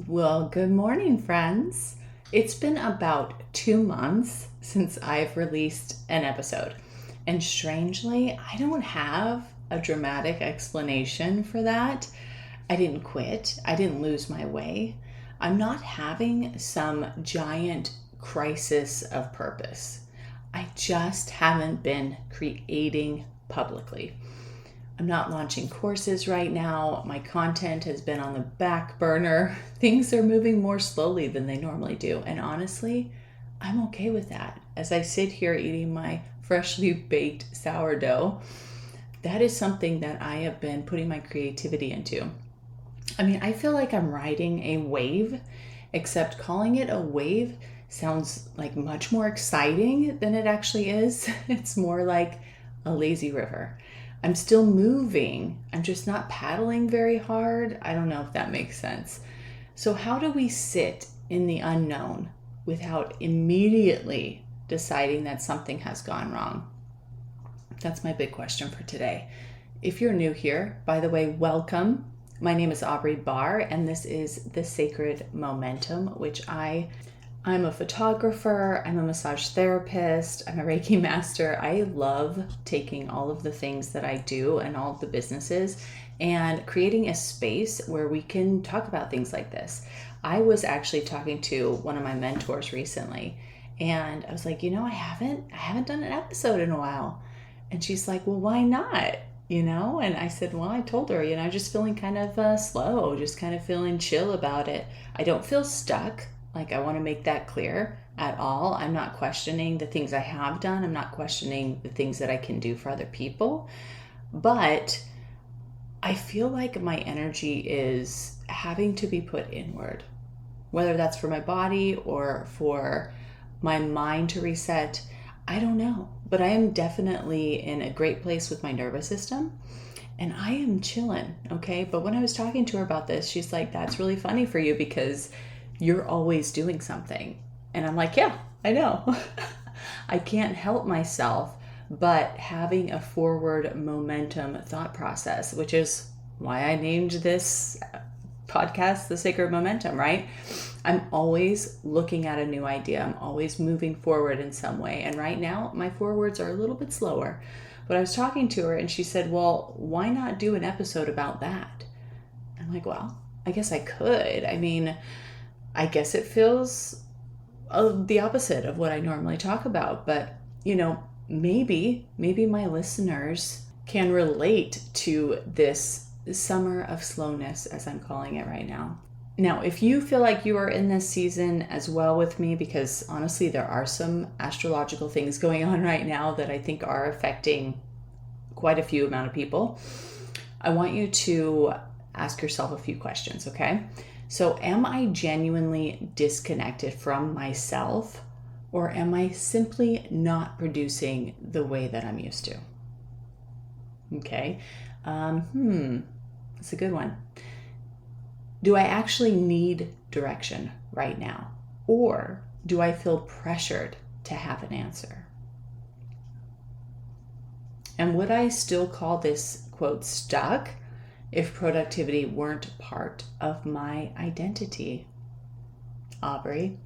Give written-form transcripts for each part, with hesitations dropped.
Well, good morning, friends. It's been about 2 months since I've released an episode. And strangely, I don't have a dramatic explanation for that. I didn't quit, I didn't lose my way. I'm not having some giant crisis of purpose. I just haven't been creating publicly. I'm not launching courses right now. My content has been on the back burner. Things are moving more slowly than they normally do. And honestly, I'm okay with that. As I sit here eating my freshly baked sourdough, that is something that I have been putting my creativity into. I mean, I feel like I'm riding a wave, except calling it a wave sounds like much more exciting than it actually is. It's more like a lazy river. I'm still moving. I'm just not paddling very hard. I don't know if that makes sense. So, how do we sit in the unknown without immediately deciding that something has gone wrong? That's my big question for today. If you're new here, by the way, welcome. My name is Aubrey Barr, and this is The Sacred Momentum, which I'm a photographer, I'm a massage therapist, I'm a Reiki master. I love taking all of the things that I do and all of the businesses and creating a space where we can talk about things like this. I was actually talking to one of my mentors recently, and I was like, I haven't done an episode in a while. And she's like, well, why not? And I said, well, I told her, just feeling kind of slow, just kind of feeling chill about it. I don't feel stuck. Like, I want to make that clear at all. I'm not questioning the things I have done. I'm not questioning the things that I can do for other people. But I feel like my energy is having to be put inward, whether that's for my body or for my mind to reset. I don't know, but I am definitely in a great place with my nervous system. And I am chilling, okay? But when I was talking to her about this, she's like, that's really funny for you because you're always doing something. And I'm like, yeah, I know. I can't help myself but having a forward momentum thought process, which is why I named this podcast The Sacred Momentum, right? I'm always looking at a new idea. I'm always moving forward in some way. And right now, my forwards are a little bit slower. But I was talking to her and she said, well, why not do an episode about that? I'm like, well, I guess I could. I mean, I guess it feels the opposite of what I normally talk about. But, maybe my listeners can relate to this summer of slowness, as I'm calling it right now. Now, if you feel like you are in this season as well with me, because honestly, there are some astrological things going on right now that I think are affecting quite a few amount of people, I want you to ask yourself a few questions, okay? So, am I genuinely disconnected from myself, or am I simply not producing the way that I'm used to? Okay. That's a good one. Do I actually need direction right now? Or do I feel pressured to have an answer? And would I still call this, quote, stuck if productivity weren't part of my identity? Aubrey.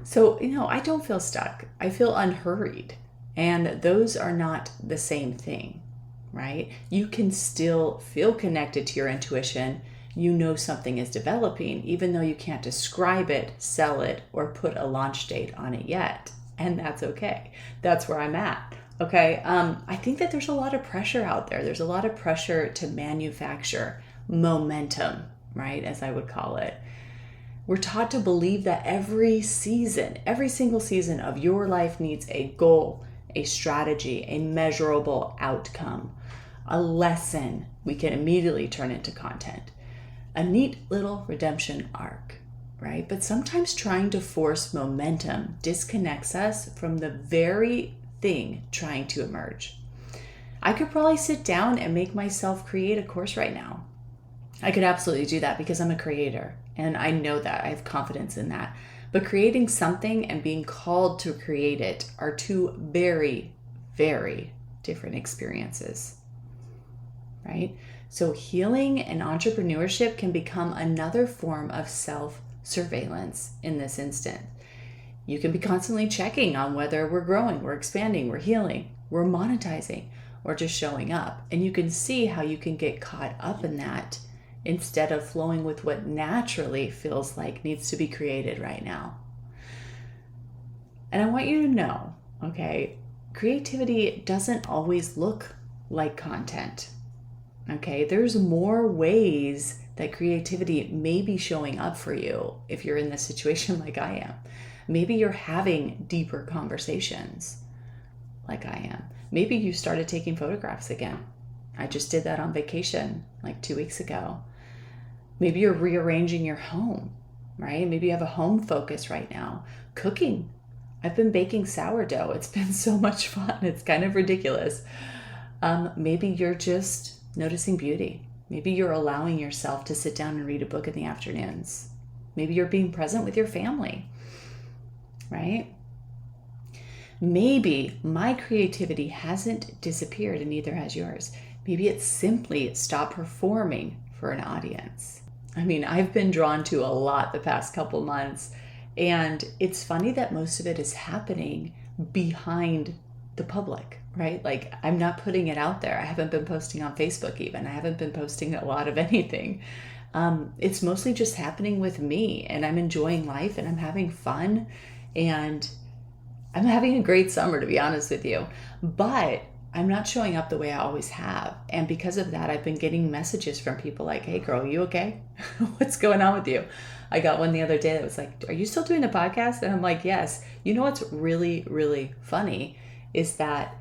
So, I don't feel stuck. I feel unhurried. And those are not the same thing, right? You can still feel connected to your intuition. You know something is developing, even though you can't describe it, sell it, or put a launch date on it yet. And that's okay. That's where I'm at. Okay. I think that there's a lot of pressure out there. There's a lot of pressure to manufacture momentum, right? As I would call it. We're taught to believe that every single season of your life needs a goal, a strategy, a measurable outcome, a lesson we can immediately turn into content, a neat little redemption arc, right? But sometimes trying to force momentum disconnects us from the very thing trying to emerge. I could probably sit down and make myself create a course right now. I could absolutely do that because I'm a creator and I know that. I have confidence in that. But creating something and being called to create it are two very, very different experiences, right? So healing and entrepreneurship can become another form of self-surveillance in this instant. You can be constantly checking on whether we're growing, we're expanding, we're healing, we're monetizing, or just showing up. And you can see how you can get caught up in that instead of flowing with what naturally feels like needs to be created right now. And I want you to know, okay, creativity doesn't always look like content. Okay, there's more ways that creativity may be showing up for you if you're in this situation like I am. Maybe you're having deeper conversations like I am. Maybe you started taking photographs again. I just did that on vacation like 2 weeks ago. Maybe you're rearranging your home, right? Maybe you have a home focus right now. Cooking. I've been baking sourdough. It's been so much fun. It's kind of ridiculous. Maybe you're just noticing beauty. Maybe you're allowing yourself to sit down and read a book in the afternoons. Maybe you're being present with your family, right? Maybe my creativity hasn't disappeared and neither has yours. Maybe it's simply stopped performing for an audience. I mean, I've been drawn to a lot the past couple months, and it's funny that most of it is happening behind the public, right? Like, I'm not putting it out there. I haven't been posting on Facebook even. I haven't been posting a lot of anything. It's mostly just happening with me, and I'm enjoying life and I'm having fun, and I'm having a great summer, to be honest with you. But I'm not showing up the way I always have. And because of that, I've been getting messages from people like, hey girl, you okay? What's going on with you? I got one the other day that was like, are you still doing the podcast? And I'm like, yes. You know what's really, really funny is that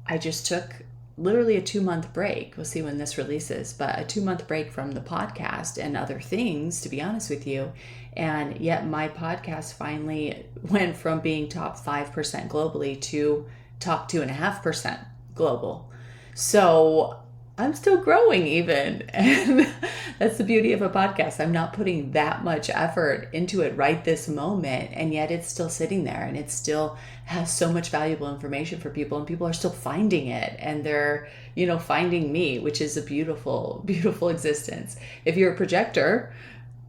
I just took literally a 2-month break. We'll see when this releases, but a 2-month break from the podcast and other things, to be honest with you. And yet my podcast finally went from being top 5% globally to top 2.5% global. So I'm still growing even. And that's the beauty of a podcast. I'm not putting that much effort into it right this moment. And yet it's still sitting there and it still has so much valuable information for people, and people are still finding it, and they're, finding me, which is a beautiful, beautiful existence. If you're a projector,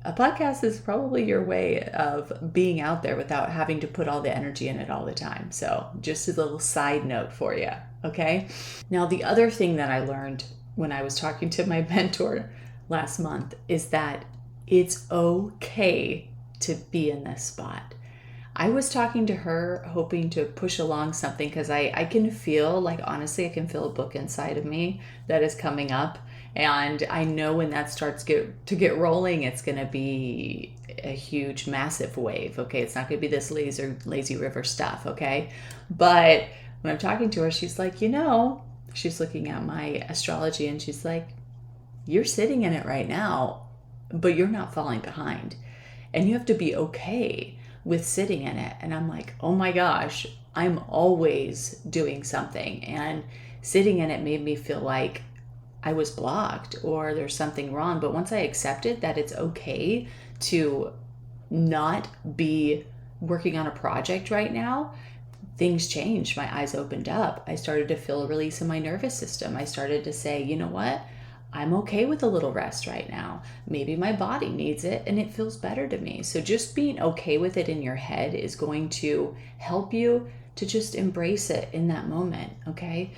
a podcast is probably your way of being out there without having to put all the energy in it all the time. So just a little side note for you. Okay. Now, the other thing that I learned when I was talking to my mentor last month is that it's okay to be in this spot. I was talking to her hoping to push along something because I can feel, like, honestly, I can feel a book inside of me that is coming up. And I know when that starts to get rolling, it's going to be a huge, massive wave. Okay. It's not going to be this lazy river stuff. Okay. But when I'm talking to her, she's like, she's looking at my astrology and she's like, you're sitting in it right now, but you're not falling behind. And you have to be okay with sitting in it. And I'm like, oh my gosh, I'm always doing something. And sitting in it made me feel like I was blocked or there's something wrong. But once I accepted that it's okay to not be working on a project right now, things changed. My eyes opened up. I started to feel a release in my nervous system. I started to say, you know what? I'm okay with a little rest right now. Maybe my body needs it and it feels better to me. So just being okay with it in your head is going to help you to just embrace it in that moment. Okay.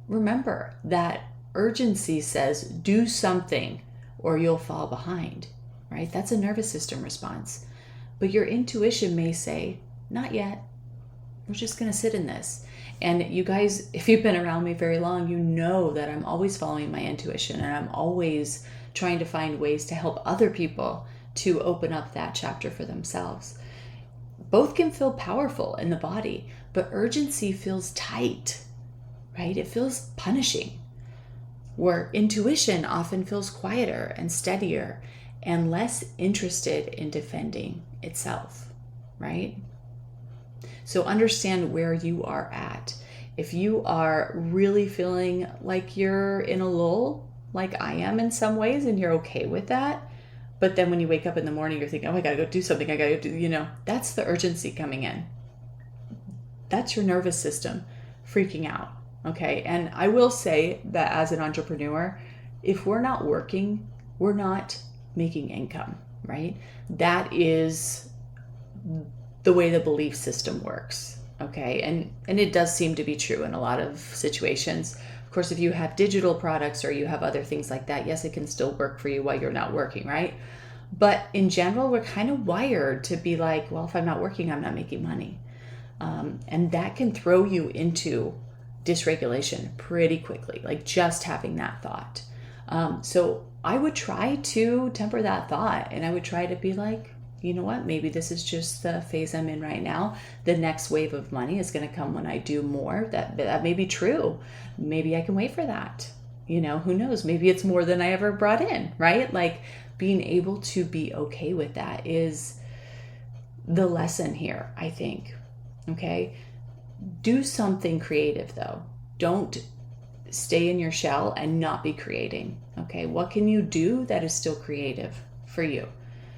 Remember that urgency says do something or you'll fall behind, right? That's a nervous system response. But your intuition may say, not yet. We're just going to sit in this. And you guys, if you've been around me very long, you know that I'm always following my intuition and I'm always trying to find ways to help other people to open up that chapter for themselves. Both can feel powerful in the body, but urgency feels tight, right? It feels punishing, where intuition often feels quieter and steadier and less interested in defending itself, right? So understand where you are at. If you are really feeling like you're in a lull, like I am in some ways, and you're okay with that, but then when you wake up in the morning, you're thinking, oh, I gotta go do something. I gotta do, that's the urgency coming in. That's your nervous system freaking out. Okay. And I will say that as an entrepreneur, if we're not working, we're not making income, right? That is the way the belief system works. Okay. And it does seem to be true in a lot of situations. Of course, if you have digital products or you have other things like that, yes, it can still work for you while you're not working, right? But in general, we're kind of wired to be like, well, if I'm not working, I'm not making money. And that can throw you into dysregulation pretty quickly, like just having that thought. So I would try to temper that thought, and I would try to be like, you know what, maybe this is just the phase I'm in right now. The next wave of money is going to come when I do more. That may be true. Maybe I can wait for that. You know, who knows? Maybe it's more than I ever brought in, right? Like being able to be okay with that is the lesson here, I think. Okay. Do something creative though. Don't stay in your shell and not be creating. Okay. What can you do that is still creative for you?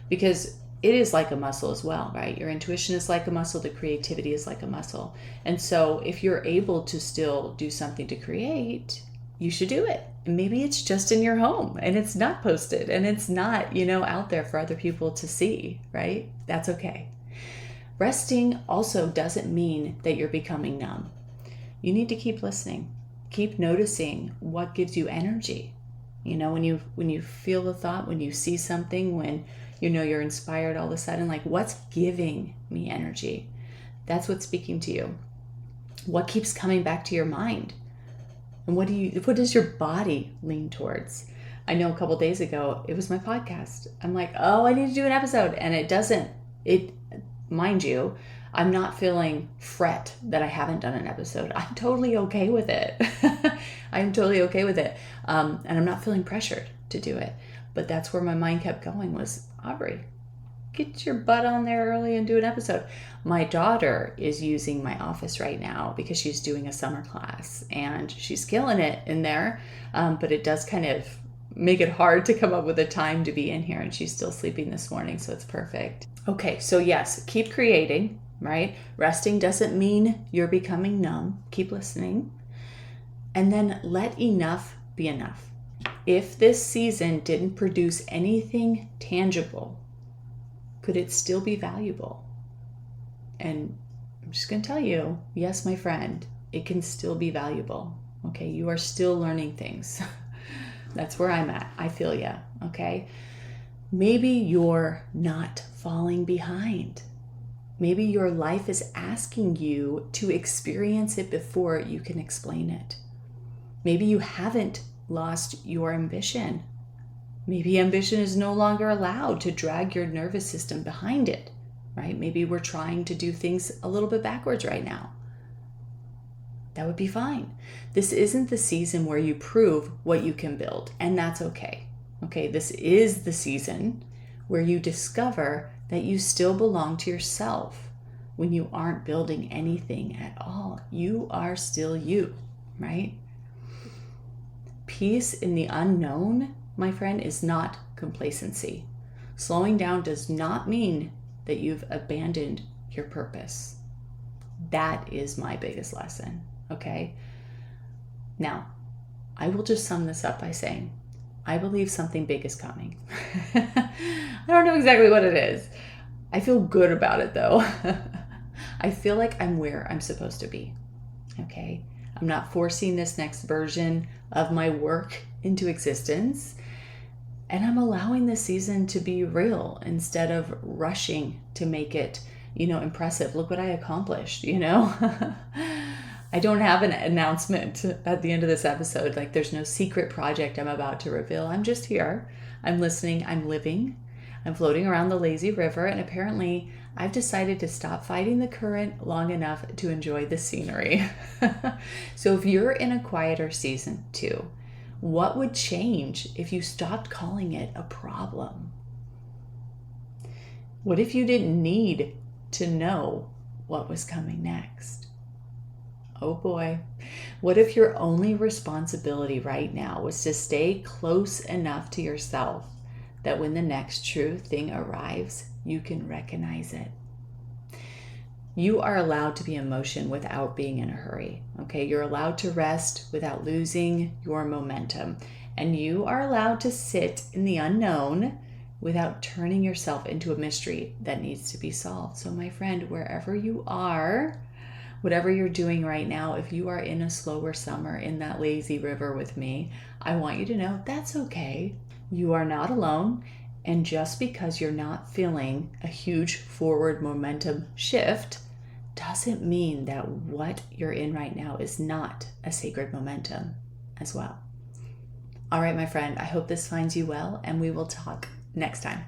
Because it is like a muscle as well, right? Your intuition is like a muscle. The creativity is like a muscle. And so if you're able to still do something to create, you should do it. And maybe it's just in your home and it's not posted and it's not, out there for other people to see, right? That's okay. Resting also doesn't mean that you're becoming numb. You need to keep listening. Keep noticing what gives you energy. When you feel the thought, when you see something, when you're inspired all of a sudden, like what's giving me energy? That's what's speaking to you. What keeps coming back to your mind? And what does your body lean towards? I know a couple days ago, it was my podcast. I'm like, oh, I need to do an episode. And mind you, I'm not feeling fret that I haven't done an episode. I'm totally okay with it. I'm totally okay with it. And I'm not feeling pressured to do it. But that's where my mind kept going was, Aubrey, get your butt on there early and do an episode. My daughter is using my office right now because she's doing a summer class and she's killing it in there. But it does kind of make it hard to come up with a time to be in here, and she's still sleeping this morning, so it's perfect. Okay, so yes, keep creating, right? Resting doesn't mean you're becoming numb. Keep listening. And then let enough be enough. If this season didn't produce anything tangible, could it still be valuable? And I'm just going to tell you, yes, my friend, it can still be valuable. Okay, you are still learning things. That's where I'm at. I feel ya. Okay. Maybe you're not falling behind. Maybe your life is asking you to experience it before you can explain it. Maybe you haven't lost your ambition. Maybe ambition is no longer allowed to drag your nervous system behind it, right? Maybe we're trying to do things a little bit backwards right now. That would be fine. This isn't the season where you prove what you can build, and that's okay. Okay, this is the season where you discover that you still belong to yourself when you aren't building anything at all. You are still you, right? Peace in the unknown, my friend, is not complacency. Slowing down does not mean that you've abandoned your purpose. That is my biggest lesson. Okay. Now, I will just sum this up by saying, I believe something big is coming. I don't know exactly what it is. I feel good about it though. I feel like I'm where I'm supposed to be. Okay. I'm not forcing this next version of my work into existence. And I'm allowing this season to be real instead of rushing to make it, impressive. Look what I accomplished, I don't have an announcement at the end of this episode. Like there's no secret project I'm about to reveal. I'm just here. I'm listening. I'm living. I'm floating around the lazy river. And apparently I've decided to stop fighting the current long enough to enjoy the scenery. So if you're in a quieter season too, what would change if you stopped calling it a problem? What if you didn't need to know what was coming next? Oh boy. What if your only responsibility right now was to stay close enough to yourself that when the next true thing arrives, you can recognize it? You are allowed to be in motion without being in a hurry. Okay, you're allowed to rest without losing your momentum. And you are allowed to sit in the unknown without turning yourself into a mystery that needs to be solved. So, my friend, wherever you are, whatever you're doing right now, if you are in a slower summer in that lazy river with me, I want you to know that's okay. You are not alone. And just because you're not feeling a huge forward momentum shift doesn't mean that what you're in right now is not a sacred momentum as well. All right, my friend, I hope this finds you well, and we will talk next time.